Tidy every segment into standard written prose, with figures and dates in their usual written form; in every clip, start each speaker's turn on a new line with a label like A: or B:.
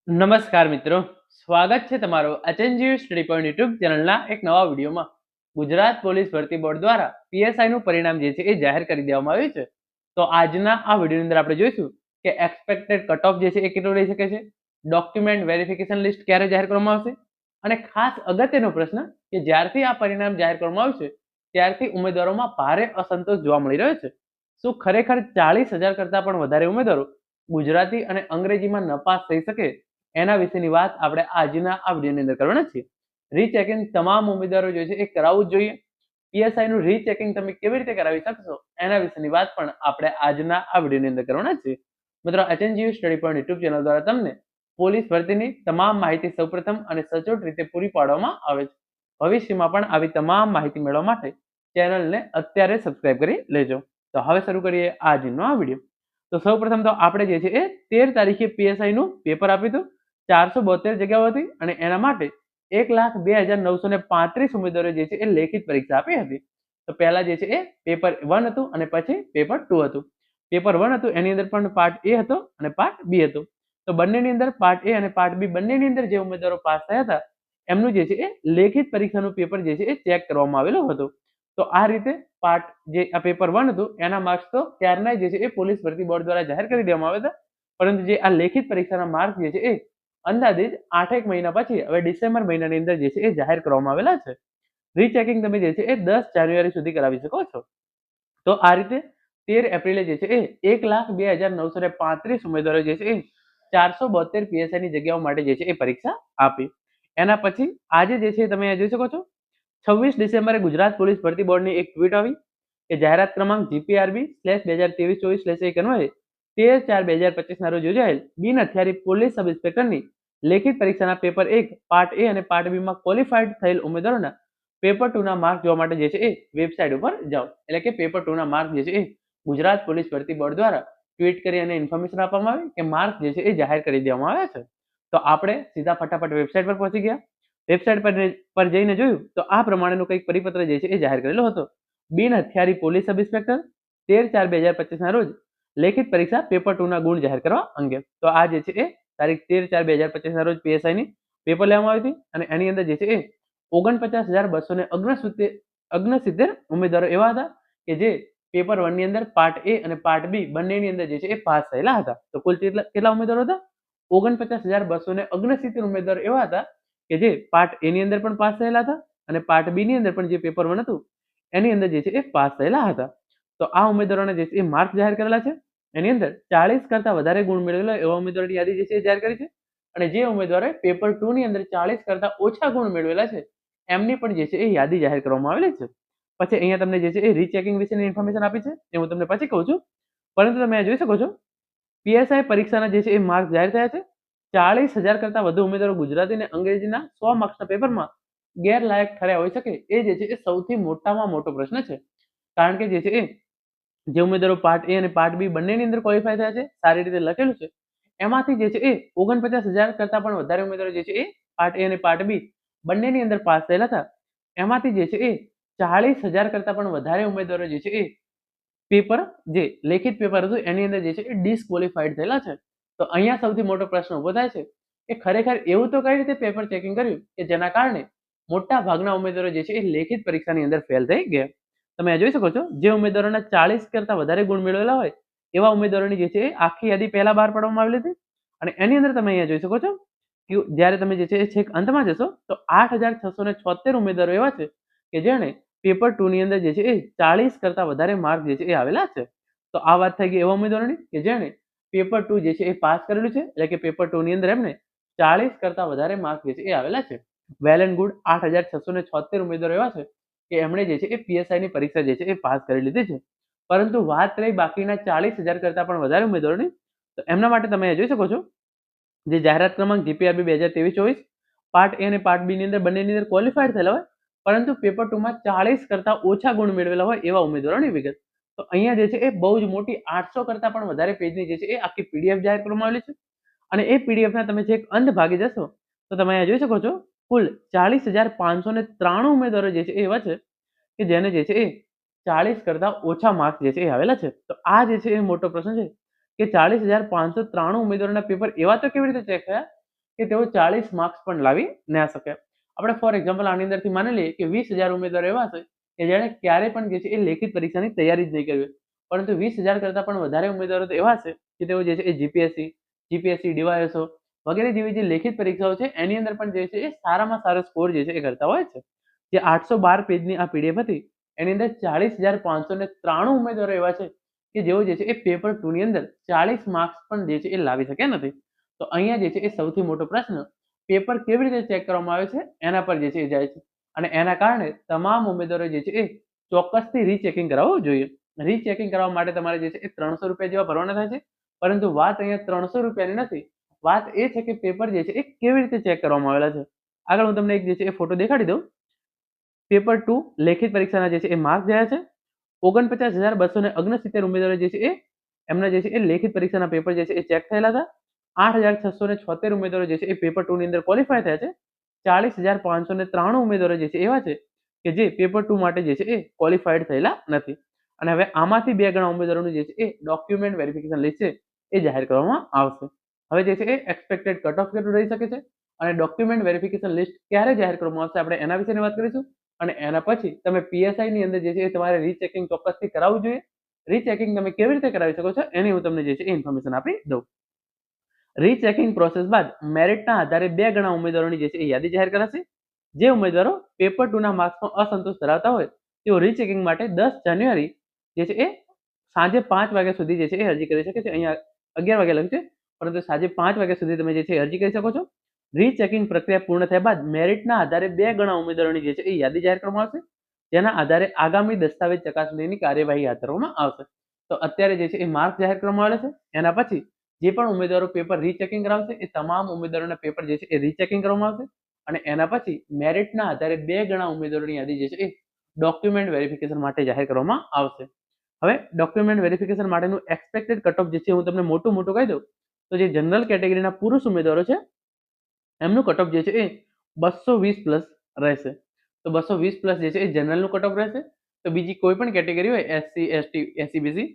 A: નમસ્કાર મિત્રો, સ્વાગત છે તમારો એચએનજીયુ સ્ટડી પોઈન્ટ યુટ્યુબ ચેનલના એક નવા વિડીયોમાં. ગુજરાત પોલીસ ભરતી બોર્ડ દ્વારા પીએસઆઈ નું પરિણામ જે છે એ જાહેર કરી દેવામાં આવ્યું છે. તો આજના આ વિડીયોની અંદર આપણે જોઈશું કે એક્સપેક્ટેડ કટ ઓફ જે છે એ કેટલું રહી શકે છે, ડોક્યુમેન્ટ વેરિફિકેશન લિસ્ટ ક્યારે જાહેર કરવામાં આવશે, અને ખાસ અગત્યનો પ્રશ્ન કે જ્યારથી આ પરિણામ જાહેર કરવામાં આવ્યું છે ત્યારથી ઉમેદવારોમાં ભારે અસંતોષ જોવા મળી રહ્યો છે. શું ખરેખર 40,000 કરતા પણ વધારે ઉમેદવારો ગુજરાતી અને અંગ્રેજીમાં નપાસ થઈ શકે? એના વિશેની વાત આપણે આજના આ વિડીયોની અંદર કરવાના છીએ. રીચેકિંગ તમામ ઉમેદવારો જે છે એ કરાવવું જ જોઈએ. પીએસઆઈ નું રીચેકિંગ તમે કેવી રીતે કરાવી શકશો એના વિશેની વાત પણ આપણે આજના આ વિડીયોની અંદર કરવાના છીએ. મિત્રો, HNGU study point YouTube channel દ્વારા તમને પોલીસ ભરતીની તમામ માહિતી સૌપ્રથમ અને સચોટ રીતે પૂરી પાડવામાં આવે છે. ભવિષ્યમાં પણ આવી તમામ માહિતી મેળવવા માટે ચેનલને અત્યારે સબસ્ક્રાઇબ કરી લેજો. તો હવે શરૂ કરીએ આજનો આ વિડીયો. તો સૌપ્રથમ તો આપણે જે છે એ 13 તારીખે પીએસઆઈ નું પેપર આપ્યું હતું. 472 જગ્યાઓ હતી અને એના માટે 1,02,935 ઉમેદવારો જે છે એ લેખિત પરીક્ષા આપી હતી. તો પહેલા જે છે એ પેપર 1 હતું અને પછી પેપર 2 હતું. પેપર 1 હતું એની અંદર પણ પાર્ટ એ હતો અને પાર્ટ બી હતો. તો બંનેની અંદર પાર્ટ એ અને પાર્ટ બી બંનેની અંદર જે ઉમેદવારો પાસ થયા હતા એમનું જે છે એ લેખિત પરીક્ષાનું પેપર જે છે એ ચેક કરવામાં આવેલું હતું. તો આ રીતે પાર્ટ જે આ પેપર 1 હતું એના માર્ક્સ તો ત્યારના જે છે એ પોલીસ ભરતી બોર્ડ દ્વારા જાહેર કરી દેવામાં આવ્યા હતા. પરંતુ જે આ લેખિત પરીક્ષાના માર્ક જે છે એ અંદાજિત 8 મહિના પછી હવે ડિસેમ્બર મહિનાની અંદર જે છે એ જાહેર કરવામાં આવેલા છે. રીચેકિંગ તમે જે છે એ 10 જાન્યુઆરી સુધી કરાવી શકો છો. તો આ રીતે 13 એપ્રિલે જે છે એ 1,02,935 ઉમેદવારો જે છે એ 472 પીએસઆઈ ની જગ્યાઓ માટે જે છે એ પરીક્ષા આપી. એના પછી આજે જે છે તમે જોઈ શકો છો 26 ડિસેમ્બરે ગુજરાત પોલીસ ભરતી બોર્ડની એક ટ્વીટ આવી કે જાહેરાત ક્રમાંક GPRB/2023/1 અન્વયે 13/4/2025 ના રોજ યોજાયેલ બિન હથિયારી પોલીસ સબ ઇન્સ્પેક્ટરની લેખિત પરીક્ષાના પેપર 1 પાર્ટ એ અને પાર્ટ બી માં ક્વોલિફાઈડ થયેલ ઉમેદવારોના પેપર 2 ના માર્ક જોવા માટે જે છે એ વેબસાઇટ ઉપર જાઓ. એટલે કે પેપર 2 ના માર્ક જે છે એ ગુજરાત પોલીસ ભરતી બોર્ડ દ્વારા ટ્વીટ કરી અને ઇન્ફોર્મેશન આપવામાં આવી કે માર્ક જે છે એ જાહેર કરી દેવામાં આવ્યા છે. તો આપણે સીધા ફટાફટ વેબસાઇટ પર પહોંચી ગયા. વેબસાઇટ પર જઈને જોયું તો આ પ્રમાણેનું કંઈક પરિપત્ર જે છે એ જાહેર કરેલો હતો. બિન હથિયારી પોલીસ સબ ઇન્સ્પેક્ટર 13/4/2025 ના રોજ લેખિત પરીક્ષા પેપર 2 ના ગુણ જાહેર કરવા અંગે. તો આ જે છે એ તારીખ 13/4/2025 ના રોજ પીએસઆઈ ની પેપર લેવામાં આવી હતી અને એની અંદર જે છે એ 49,269 ઉમેદવારો એવા હતા કે જે પેપર 1 ની અંદર પાર્ટ એ અને પાર્ટ બી બંનેની અંદર જે છે એ પાસ થયેલા હતા. તો કુલ કેટલા ઉમેદવારો હતા? 49,269 ઉમેદવારો એવા હતા કે જે પાર્ટ એ ની અંદર પણ પાસ થયેલા હતા અને પાર્ટ બી ની અંદર પણ જે પેપર 1 હતું એની અંદર જે છે એ પાસ થયેલા હતા. તો આ ઉમેદવારોને જે છે એ માર્ક જાહેર કરેલા છે. એની અંદર 40 કરતા વધારે ગુણ મેળવેલા એવા ઉમેદવારોની યાદી જે છે એ જાહેર કરી છે અને જે ઉમેદવારોએ પેપર 2 ની અંદર 40 કરતા ઓછા ગુણ મેળવેલા છે એમની પણ જે છે એ યાદી જાહેર કરવામાં આવેલી છે. પછી અહીંયા તમને જે છે એ રીચેકિંગ વિશેની ઇન્ફોર્મેશન આપી છે એ હું તમને પછી કહું છું. પરંતુ તમે જોઈ શકો છો પીએસઆઈ પરીક્ષાના જે છે એ માર્ક જાહેર થયા છે. 40,000 કરતા વધુ ઉમેદવારો ગુજરાતી અને અંગ્રેજીના 100 માર્ક્સના પેપરમાં ગેરલાયક ઠર્યા હોઈ શકે એ જે છે એ સૌથી મોટામાં મોટો પ્રશ્ન છે. કારણ કે જે છે એ જે ઉમેદવારો પાર્ટ એ અને પાર્ટ બી બંનેની અંદર ક્વોલિફાય થયા છે, સારી રીતે લખેલું છે, એમાંથી જે છે એ 49,000 કરતા પણ વધારે ઉમેદવારો જે છે એ પાર્ટ એ અને પાર્ટ બી બંનેની અંદર પાસ થયેલા હતા. એમાંથી જે છે એ 40,000 કરતા પણ વધારે ઉમેદવારો જે છે એ પેપર જે લેખિત પેપર હતું એની અંદર જે છે એ ડિસ્ક્વોલિફાઈડ થયેલા છે. તો અહીંયા સૌથી મોટો પ્રશ્ન ઉભો થાય છે કે ખરેખર એવું તો કઈ રીતે પેપર ચેકિંગ કર્યું કે જેના કારણે મોટા ભાગના ઉમેદવારો જે છે એ લેખિત પરીક્ષાની અંદર ફેલ થઈ ગયા. તમે જોઈ શકો છો જે ઉમેદવારોના 40 કરતા વધારે ગુણ મેળવેલા હોય એવા ઉમેદવારોની જે છે એ આખી યાદી પહેલા બહાર પાડવામાં આવેલી હતી અને એની અંદર તમે અહીંયા જોઈ શકો છો કે જ્યારે તમે જે છે એ છેક અંતમાં જશો તો 8,676 ઉમેદવારો એવા છે કે જેણે પેપર 2 ની અંદર જે છે એ 40 કરતા વધારે માર્ક જે છે એ આવેલા છે. તો આ વાત થઈ ગઈ એવા ઉમેદવારોની કે જેણે પેપર 2 જે છે એ પાસ કરેલું છે, એટલે કે પેપર 2 ની અંદર એમને 40 કરતા વધારે માર્ક જે છે એ આવેલા છે. વેલ એન્ડ ગુડ 8,676 ઉમેદવારો એવા છે કે એમણે જે છે એ પીએસઆઈ ની પરીક્ષા જે છે એ પાસ કરી લીધી છે. પરંતુ વાત રહી બાકીના 40,000 કરતા પણ વધારે ઉમેદવારોની, તો એમના માટે તમે જોઈ શકો છો જે જાહેરાત ક્રમાંક GPRB 2023-24 પાર્ટ એ અને પાર્ટ બી ની અંદર બંનેની અંદર ક્વોલિફાઈડ થયેલા હોય પરંતુ પેપર 2 માં 40 કરતા ઓછા ગુણ મેળવેલા હોય એવા ઉમેદવારોની વિગત. તો અહીંયા જે છે એ બહુ જ મોટી 800 કરતા પણ વધારે પેજની જે છે એ આખી પીડીએફ જાહેર કરવામાં આવેલી છે અને એ પીડીએફ ના તમે જે અંત ભાગે જશો તો તમે અહીંયા જોઈ શકો છો કુલ 40,593 ઉમેદવારો જે છે એ એવા છે કે જેને જે છે એ 40 કરતા ઓછા માર્ક્સ જે છે એ આવેલા છે. તો આ જે છે એ મોટો પ્રશ્ન છે કે 40,593 ઉમેદવારોના પેપર એવા તો કેવી રીતે ચેક થયા કે તેઓ 40 માર્ક્સ પણ લાવી ના શકે. આપણે ફોર એક્ઝામ્પલ આની અંદરથી માની લઈએ કે 20,000 ઉમેદવારો એવા છે કે જેણે ક્યારે પણ જે છે એ લેખિત પરીક્ષાની તૈયારી જ નહીં કરી હોય, પરંતુ 20,000 કરતાં પણ વધારે ઉમેદવારો તો એવા છે કે તેઓ જે છે એ જીપીએસસી, ડીવાયએસઓ વગેરે જેવી જે લેખિત પરીક્ષાઓ છે એની અંદર પણ જે છે એ સારામાં સારો સ્કોર જે છે એ કરતા હોય છે. જે 812 પેજની આ પીડીએફ હતી એની અંદર 40,593 ઉમેદવારો એવા છે કે જેઓ જે છે એ પેપર 2 ની અંદર 40 માર્ક્સ પણ જે છે એ લાવી શક્યા નથી. તો અહીંયા જે છે એ સૌથી મોટો પ્રશ્ન પેપર કેવી રીતે ચેક કરવામાં આવે છે એના પર જે છે એ જાય છે, અને એના કારણે તમામ ઉમેદવારો જે છે એ ચોક્કસથી રીચેકિંગ કરાવવું જોઈએ. રીચેકિંગ કરવા માટે તમારે જે છે એ 300 રૂપિયા જેવા ભરવાના થાય છે, પરંતુ વાત અહીંયા 300 રૂપિયાની નથી. વાત એ છે કે પેપર જે છે એ કેવી રીતે ચેક કરવામાં આવેલા છે. આગળ હું તમને એક જે છે એ ફોટો દેખાડી દઉં. પેપર 2 લેખિત પરીક્ષાના જે છે એ માર્ક્સ થયા છે. 49,269 ઉમેદવારો જે છે એ એમના જે છે એ લેખિત પરીક્ષાના પેપર જે છે એ ચેક થયેલા હતા. 8,676 ઉમેદવારો જે છે એ પેપર 2 ની અંદર ક્વોલિફાય થયા છે. 40,593 ઉમેદવારો જે છે એવા છે કે જે પેપર 2 માટે જે છે એ ક્વોલિફાઈડ થયેલા નથી. અને હવે આમાંથી 2 ગણા ઉમેદવારોનું જે છે એ ડોક્યુમેન્ટ વેરિફિકેશન લિસ્ટ છે એ જાહેર કરવામાં આવશે. હવે જે છે એ એક્સપેક્ટેડ કટ ઓફ કેટલું રહી શકે છે અને ડોક્યુમેન્ટ વેરિફિકેશન લિસ્ટ ક્યારે જાહેર કરવામાં આવશે આપણે એના વિશેની વાત કરીશું. અને એના પછી તમે પીએસઆઈ ની અંદર જે છે એ તમારે રીચેકિંગ ચોક્કસથી કરાવવું જોઈએ. રીચેકિંગ તમે કેવી રીતે કરાવી શકો છો એની હું તમને જે છે એ ઇન્ફોર્મેશન આપી દઉં. રીચેકિંગ પ્રોસેસ બાદ મેરિટના આધારે 2 ગણા ઉમેદવારોની જે છે એ યાદી જાહેર કરાશે. જે ઉમેદવારો પેપર 2 ના માર્ક્સમાં અસંતોષ ધરાવતા હોય તેઓ રીચેકિંગ માટે 10 જાન્યુઆરી જે છે એ સાંજે 5 વાગ્યા સુધી જે છે એ અરજી કરી શકે છે. અહીંયા 11 વાગ્યા લખ્યું છે, પરંતુ સાંજે 5 વાગ્યા સુધી તમે જે છે અરજી કરી શકો છો. રીચેકિંગ પ્રક્રિયા પૂર્ણ થયા બાદ મેરિટના આધારે 2 ગણા ઉમેદવારોની જે છે એ યાદી જાહેર કરવામાં આવશે, જેના આધારે આગામી દસ્તાવેજ ચકાસણીની કાર્યવાહી હાથ ધરવામાં આવશે. તો અત્યારે જે છે એ માર્ક્સ જાહેર કરવામાં આવે છે, એના પછી જે પણ ઉમેદવારો પેપર રીચેકિંગ કરાવશે એ તમામ ઉમેદવારોના પેપર જે છે એ રીચેકિંગ કરવામાં આવશે, અને એના પછી મેરિટના આધારે 2 ગણા ઉમેદવારોની યાદી જે છે એ ડોક્યુમેન્ટ વેરિફિકેશન માટે જાહેર કરવામાં આવશે. હવે ડોક્યુમેન્ટ વેરિફિકેશન માટેનું એક્સપેક્ટેડ કટ ઓફ જે છે હું તમને મોટું કહી દઉં તો જે જનરલ કેટેગરીના પુરુષ ઉમેદવારો છે એમનું કટ ઓફ જે છે એ 220 પ્લસ રહેશે. તો 220 પ્લસ જે છે એ જનરલનું કટ ઓફ રહેશે. તો બીજી કોઈ પણ કેટેગરી હોય એસસી, એસટી, એસસીબીસી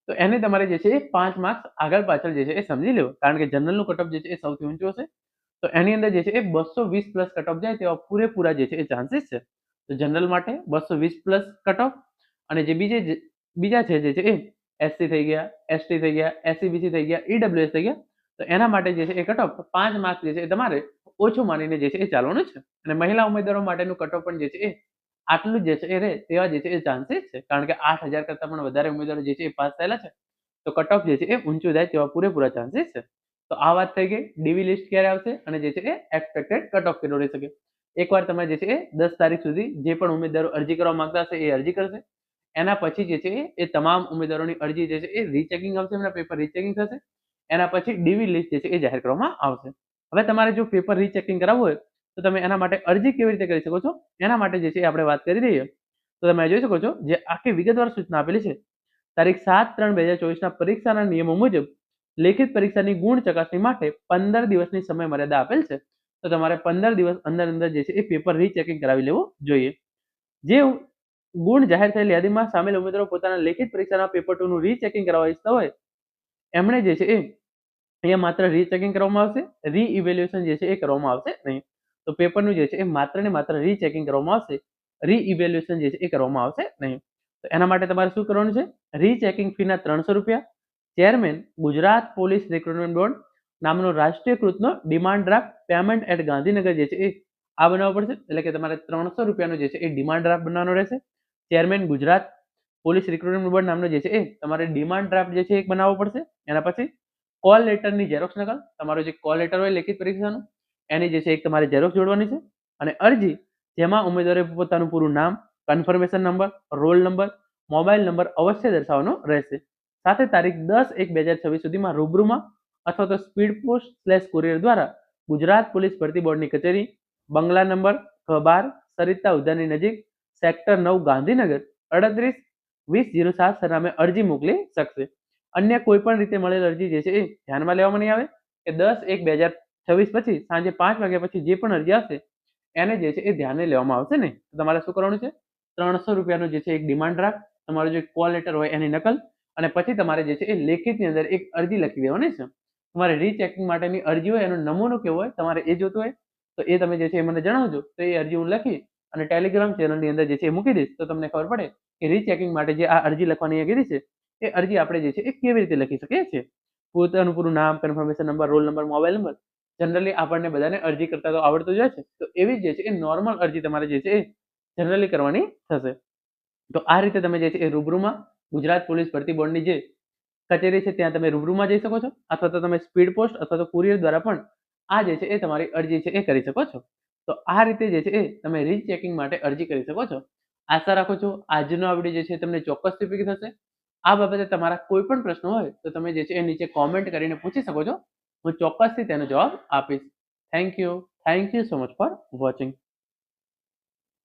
A: તો એને તમારે જે છે એ 5 માર્ક્સ આગળ પાછળ જે છે એ સમજી લેવો, કારણ કે જનરલનું કટ ઓફ જે છે એ સૌથી ઊંચું હશે. તો એની અંદર જે છે એ 220 પ્લસ કટ ઓફ જાય તેવા પૂરેપૂરા જે છે એ ચાન્સીસ છે. તો જનરલ માટે 220 પ્લસ કટ ઓફ, અને જે બીજા છે જે છે એ એસસી થઈ ગયા, એસટી થઈ ગયા, એસસીબીસી થઈ ગયા, ઈડબ્લ્યુએસ થઈ ગયા, તો એના માટે જે છે એ કટ ઓફ 5 માર્ક્સ જે છે એ તમારે ઓછું માનીને જે છે એ ચાલવાનું છે. અને મહિલા ઉમેદવારો માટેનું કટ ઓફ પણ જે છે એ આટલું જે છે એ રહે તેવા જે છે એ ચાન્સીસ છે, કારણ કે 8,000 કરતાં પણ વધારે ઉમેદવારો જે છે એ પાસ થયેલા છે. તો કટ ઓફ જે છે એ ઊંચું જાય તેવા પૂરેપૂરા ચાન્સીસ છે. તો આ વાત થઈ ગઈ ડીવી લિસ્ટ ક્યારે આવશે અને જે છે એ એક્સપેક્ટેડ કટ ઓફ કેટલો રહી શકે. એકવાર તમે જે છે એ 10 તારીખ સુધી જે પણ ઉમેદવારો અરજી કરવા માંગતા હશે એ અરજી કરશે. એના પછી જે છે એ તમામ ઉમેદવારોની અરજી જે છે એ રીચેકિંગ આવશે, એમના પેપર રીચેકિંગ થશે. એના પછી ડીવી લિસ્ટ જે છે એ જાહેર કરવામાં આવશે. હવે તમારે જો પેપર રીચેકિંગ કરાવવું હોય તો તમે એના માટે અરજી કેવી રીતે કરી શકો છો એના માટે જે છે આપણે વાત કરી દઈએ. તો તમે જોઈ શકો છો જે આખી વિગતવાર સૂચના આપેલી છે. તારીખ 7/3/2024 ના પરીક્ષાના નિયમો મુજબ લેખિત પરીક્ષાની ગુણ ચકાસણી માટે 15 દિવસની સમય મર્યાદા આપેલ છે. તો તમારે 15 દિવસ અંદર જે છે એ પેપર રીચેકિંગ કરાવી લેવું જોઈએ. જે ગુણ જાહેર થયેલ યાદીમાં સામેલ ઉમેદવારો પોતાના લેખિત પરીક્ષાના પેપર 2 નું રીચેકિંગ કરાવવા ઈચ્છતા હોય એમણે જે છે એ અહીંયા માત્ર રીચેકિંગ કરવામાં આવશે, રીઇવેલ્યુએશન જે છે એ કરવામાં આવશે નહીં. તો પેપરનું જે છે એ માત્ર ને માત્ર રીચેકિંગ કરવામાં આવશે, રીઇવેલ્યુએશન જે છે એ કરવામાં આવશે નહીં. તો એના માટે તમારે શું કરવાનું છે? રીચેકિંગ ફીના 300 રૂપિયા chairman Gujarat police recruitment board નામનો રાષ્ટ્રીયકૃતનો demand draft payment at Gandhinagar જે છે એ આ બનાવવો પડશે. એટલે કે તમારે 300 રૂપિયાનો જે છે એ ડિમાન્ડ ડ્રાફ્ટ બનાવવાનો રહેશે. Chairman Gujarat police recruitment board નામનો જે છે એ તમારે ડિમાન્ડ ડ્રાફ્ટ જે છે એ બનાવવો પડશે. એના પછી કોલ લેટરની ઝેરોક્સ નકલ, તમારો જે કોલ લેટર હોય લેખિત પરીક્ષાનું એની જે છે એક તમારે ઝેરોક્સ જોડવાની છે. અને અરજી જેમાં ઉમેદવારે પોતાનું પૂરું નામ, confirmation number, roll number, mobile number અવશ્ય દર્શાવવાનો રહેશે. સાથે તારીખ 10/1/2026 સુધીમાં રૂબરૂમાં અથવા તો સ્પીડ પોસ્ટ / કુરિયર દ્વારા ગુજરાત પોલીસ ભરતી બોર્ડની કચેરી, બંગલા નંબર 12, સરિતા ઉદ્યાનની નજીક, સેક્ટર 9, ગાંધીનગર 38-2007 સરનામે અરજી મોકલી શકશે. અન્ય કોઈ પણ રીતે મળેલ અરજી જે છે એ ધ્યાનમાં લેવામાં નહીં આવે કે 10/1/2026 પછી સાંજે 5 વાગ્યા પછી જે પણ અરજી આવશે એને જે છે એ ધ્યાને લેવામાં આવશે નહીં. તમારે શું કરવાનું છે? 300 રૂપિયાનું જે છે એક ડિમાન્ડ ડ્રાફ્ટ, તમારો જે કોલ લેટર હોય એની નકલ, અને પછી તમારે જે છે એ લેખિતની અંદર એક અરજી લખી દેવાની છે. તમારે રીચેકિંગ માટેની અરજી હોય એનો નમૂનો કેવો હોય તમારે એ જોતું હોય તો એ તમે જે છે એ મને જણાવજો. તો એ અરજી હું લખી અને ટેલિગ્રામ ચેનલની અંદર જે છે એ મૂકી દઈશ. તો તમને ખબર પડે કે રીચેકિંગ માટે જે આ અરજી લખવાની અહીંયા કીધી છે એ અરજી આપણે જે છે એ કેવી રીતે લખી શકીએ છીએ. પોતાનું પૂરું નામ, confirmation number, roll number, mobile number generally આપણને બધાને અરજી કરતા તો આવડતું જ હોય છે. તો એવી જ જે છે એ નોર્મલ અરજી તમારે જે છે એ જનરલી કરવાની થશે. તો આ રીતે તમે જે છે એ રૂબરૂમાં ગુજરાત પોલીસ ભરતી બોર્ડની જે કચેરી છે ત્યાં તમે રૂબરૂમાં જઈ શકો છો, અથવા તો તમે સ્પીડ પોસ્ટ અથવા તો કુરિયર દ્વારા પણ આ જે છે એ તમારી અરજી છે એ કરી શકો છો. તો આ રીતે જે છે એ તમે રીચેકિંગ માટે અરજી કરી શકો છો. આશા રાખું છું આજનો આ વિડીયો જે છે તમને ચોક્કસ ઉપયોગી થશે. આ બાબતે તમારા કોઈ પણ પ્રશ્ન હોય તો તમે જે છે એ નીચે કોમેન્ટ કરીને પૂછી શકો છો. હું ચોક્કસથી તેનો જવાબ આપીશ. Thank you so much for watching.